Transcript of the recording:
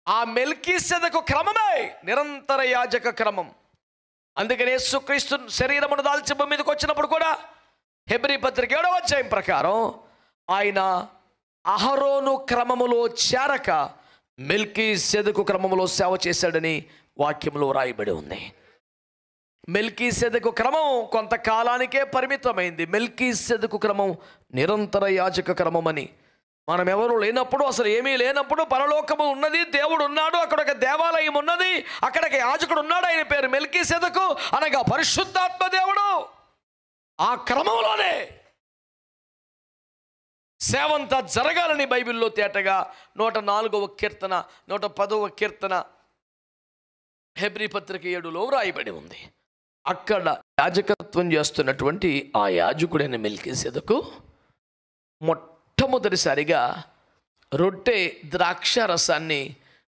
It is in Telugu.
ఆ మెల్కీసెదకు క్రమమే నిరంతర యాజక క్రమం. అందుకని యేసుక్రీస్తు శరీరమును దాల్చి భూమి మీదకి వచ్చినప్పుడు కూడా హెబ్రీ పత్రిక 7వ అధ్యాయం ప్రకారం ఆయన అహరోను క్రమములో చేరక మెల్కీసెదకు క్రమములో సేవ చేశాడని వాక్యంలో రాయబడి ఉంది. మెల్కీసెదకు క్రమం కొంతకాలానికే పరిమితమైంది. మెల్కీసెదకు క్రమం నిరంతర యాజక క్రమం అని. మనం ఎవరు లేనప్పుడు, అసలు ఏమీ లేనప్పుడు పరలోకము ఉన్నది, దేవుడు ఉన్నాడు, అక్కడ ఒక దేవాలయం ఉన్నది, అక్కడ ఒక యాజకుడు ఉన్నాడు, ఆయన పేరు మెల్కీసెదకు అనగా పరిశుద్ధాత్మ దేవుడు. ఆ క్రమంలోనే సేవంతా జరగాలని బైబిల్లో తేటగా 104వ కీర్తన 110వ కీర్తన హెబ్రీ పత్రిక 7లో రాయబడి ఉంది. అక్కడ యాజకత్వం చేస్తున్నటువంటి ఆ యాజకుడైన మెల్కీసెదకు మొట్టమొదటిసారిగా రొట్టె ద్రాక్ష రసాన్ని